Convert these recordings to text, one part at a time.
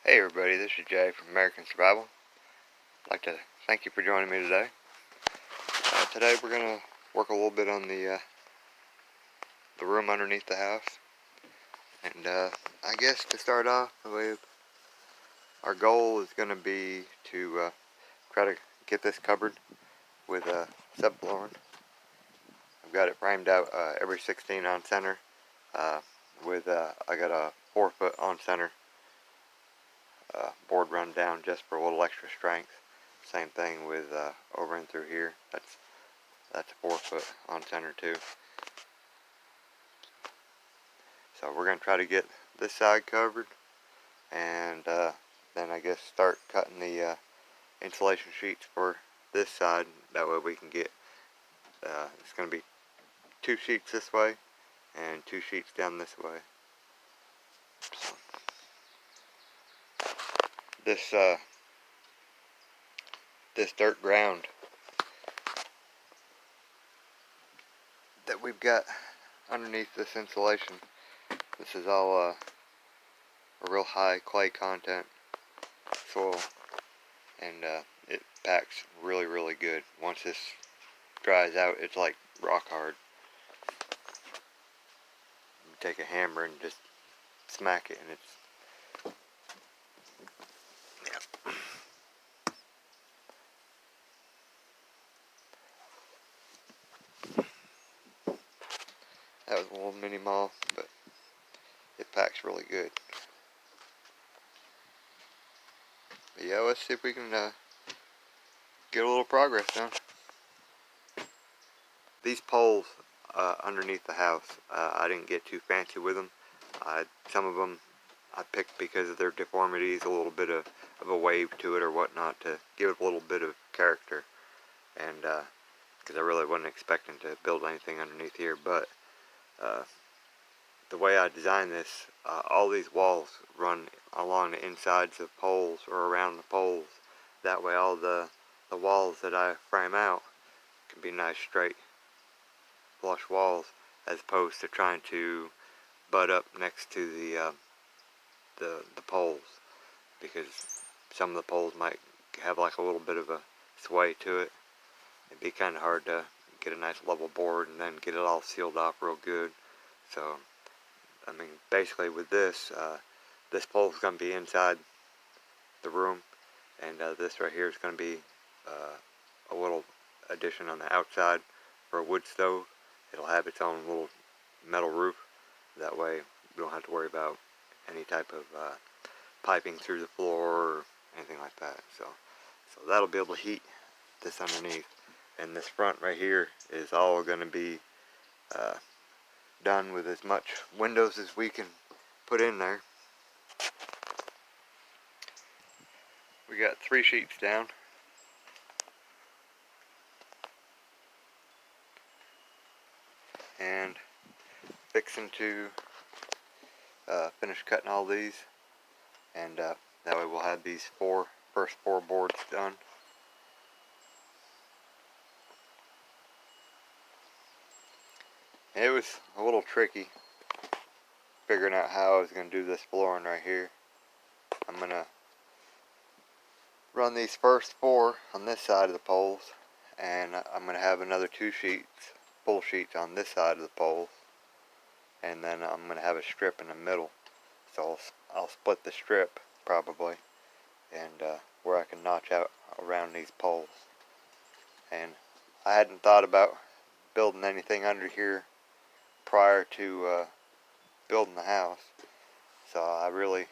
Hey everybody, this is Jay from American Survival. I'd like to thank you for joining me today. Today we're going to work a little bit on the room underneath the house. And I guess to start off with, our goal is going to be to try to get this covered with subflooring. I've got it framed out every 16 on center with I got a 4-foot on center board run down just for a little extra strength. Same thing with over and through here. That's a 4-foot on center too. So we're going to try to get this side covered, and then I guess start cutting the insulation sheets for this side. That way we can get, it's going to be 2 sheets this way and 2 sheets down this way. So this dirt ground that we've got underneath this insulation, this is all a real high clay content soil, and it packs really good. Once this dries out, it's like rock hard. You take a hammer and just smack it, and it's that was a little mini mall, but it packs really good. But yeah, let's see if we can get a little progress done. These poles underneath the house, I didn't get too fancy with them. Some of them I picked because of their deformities, a little bit of a wave to it or whatnot, to give it a little bit of character. And because I really wasn't expecting to build anything underneath here, but the way I designed this, all these walls run along the insides of poles or around the poles. That way all the walls that I frame out can be nice straight flush walls, as opposed to trying to butt up next to the poles, because some of the poles might have like a little bit of a sway to it. It'd be kind of hard to get a nice level board and then get it all sealed off real good. So I mean, basically with this, this pole is going to be inside the room, and this right here is going to be a little addition on the outside for a wood stove. It'll have its own little metal roof. That way we don't have to worry about any type of piping through the floor or anything like that. So that'll be able to heat this underneath. And this front right here is all going to be done with as much windows as we can put in there. We got 3 sheets down. And fixing to finish cutting all these, and that way we'll have these first four boards done. And it was a little tricky figuring out how I was going to do this flooring right here. I'm going to run these first 4 on this side of the poles, and I'm going to have another 2 sheets, full sheets on this side of the poles, and then I'm going to have a strip in the middle. So I'll split the strip probably, and where I can notch out around these poles. And I hadn't thought about building anything under here prior to building the house, so I really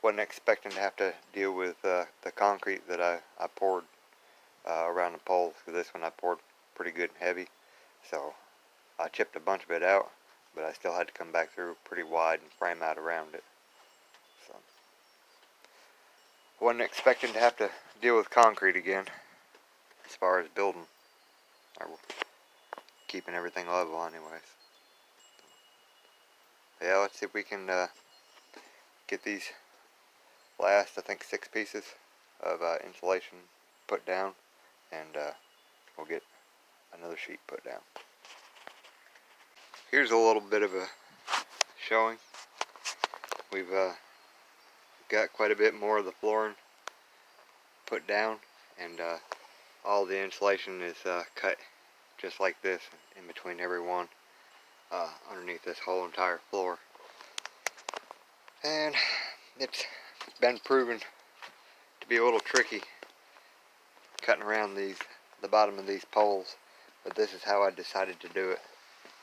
wasn't expecting to have to deal with the concrete that I poured around the poles, because this one I poured pretty good and heavy. So I chipped a bunch of it out, but I still had to come back through pretty wide and frame out around it. So I wasn't expecting to have to deal with concrete again as far as building, or keeping everything level anyways. Yeah, let's see if we can get these last, I think, 6 pieces of insulation put down, and we'll get another sheet put down. Here's a little bit of a showing. We've got quite a bit more of the flooring put down, and all the insulation is cut just like this in between every one, underneath this whole entire floor. And it's been proven to be a little tricky cutting around the bottom of these poles, but this is how I decided to do it.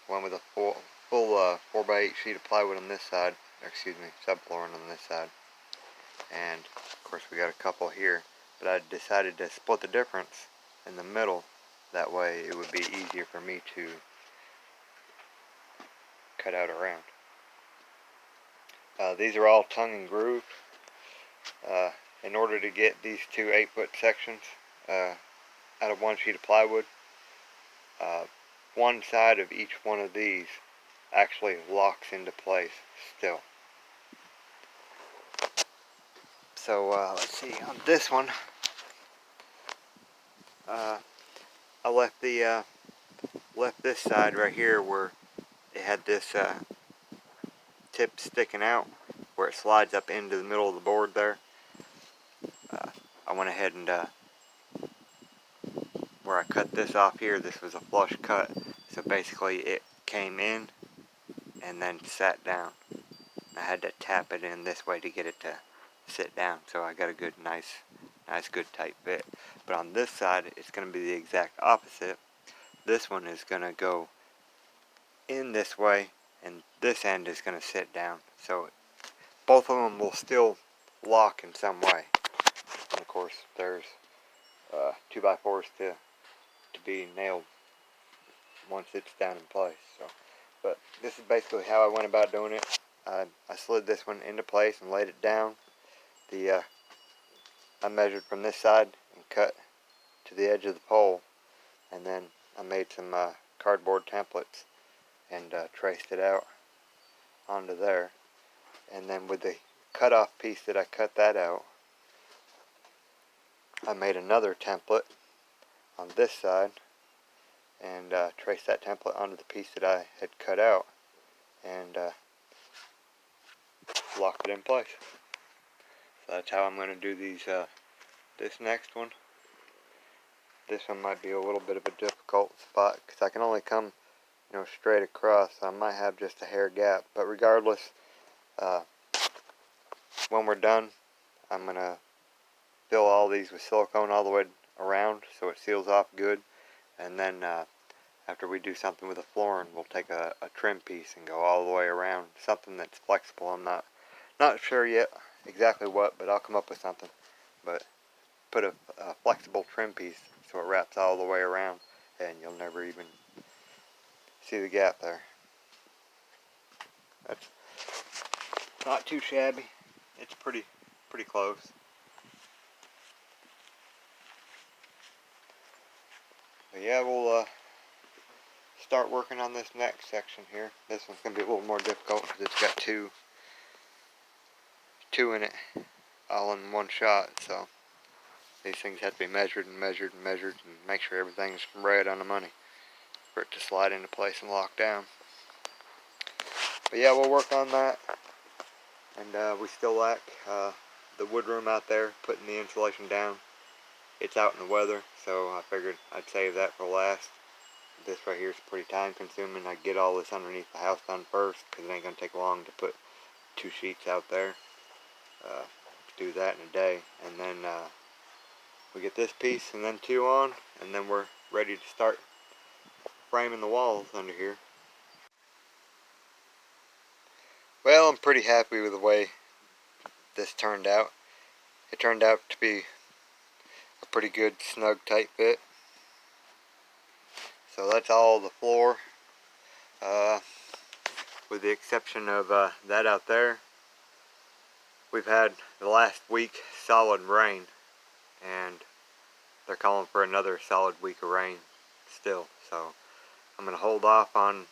Went with a full 4x8 sheet of plywood on this side, or excuse me, subflooring on this side, and of course we got a couple here, but I decided to split the difference in the middle. That way it would be easier for me to cut out around. These are all tongue and grooved. In order to get these two 8-foot sections out of one sheet of plywood, one side of each one of these actually locks into place still. So let's see, on this one, I left this side right here where it had this tip sticking out, where it slides up into the middle of the board there. I went ahead and where I cut this off here, this was a flush cut, so basically it came in and then sat down. I had to tap it in this way to get it to sit down, so I got a good nice good tight fit. But on this side it's going to be the exact opposite. This one is going to go in this way, and this end is going to sit down, so both of them will still lock in some way. And of course there's 2x4s to be nailed once it's down in place. So, but this is basically how I went about doing it. I slid this one into place and laid it down. I measured from this side and cut to the edge of the pole, and then I made some cardboard templates and traced it out onto there. And then with the cutoff piece that I cut that out, I made another template on this side and traced that template onto the piece that I had cut out, and locked it in place. So that's how I'm going to do these. This next one. This one might be a little bit of a difficult spot because I can only come, straight across. So I might have just a hair gap, but regardless, when we're done, I'm going to fill all these with silicone all the way around so it seals off good, and then after we do something with the flooring, we'll take a trim piece and go all the way around, something that's flexible. I'm not sure yet exactly what, but I'll come up with something. But put a flexible trim piece so it wraps all the way around, and you'll never even see the gap there. That's not too shabby. It's pretty close. But yeah, we'll start working on this next section here. This one's going to be a little more difficult because it's got two in it all in one shot, so these things have to be measured and measured and measured and make sure everything's right on the money for it to slide into place and lock down. But yeah, we'll work on that. And we still lack the wood room out there, putting the insulation down. It's out in the weather, so I figured I'd save that for last. This right here is pretty time consuming. I get all this underneath the house done first because it ain't going to take long to put 2 sheets out there. Do that in a day, and then we get this piece and then 2 on, and then we're ready to start framing the walls under here. Well, I'm pretty happy with the way this turned out. It turned out to be a pretty good snug tight fit. So that's all the floor, with the exception of that out there. We've had the last week solid rain, and they're calling for another solid week of rain still. So I'm going to hold off on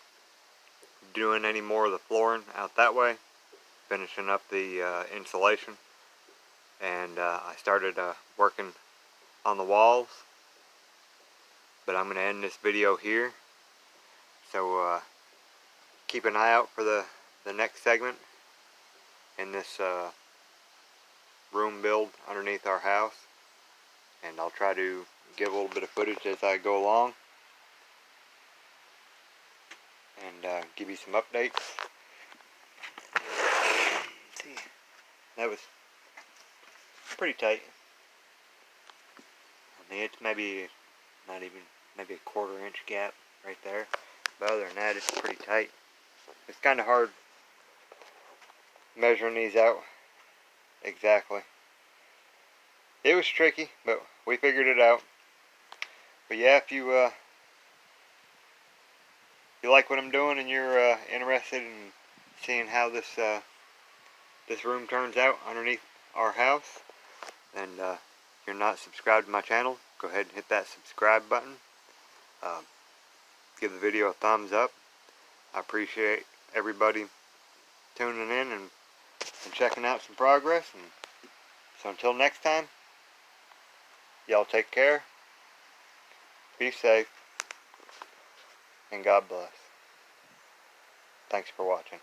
doing any more of the flooring out that way, finishing up the insulation. And I started working on the walls, but I'm going to end this video here. So keep an eye out for the next segment in this room build underneath our house, and I'll try to give a little bit of footage as I go along, and give you some updates. See, that was pretty tight. I mean, it's maybe not even, maybe a 1/4 inch gap right there, but other than that, it's pretty tight. It's kind of hard measuring these out exactly. It was tricky, but we figured it out. But yeah, if you like what I'm doing and you're interested in seeing how this this room turns out underneath our house, and if you're not subscribed to my channel, go ahead and hit that subscribe button. Give the video a thumbs up. I appreciate everybody tuning in and checking out some progress. And so until next time, y'all take care, be safe, and God bless. Thanks for watching.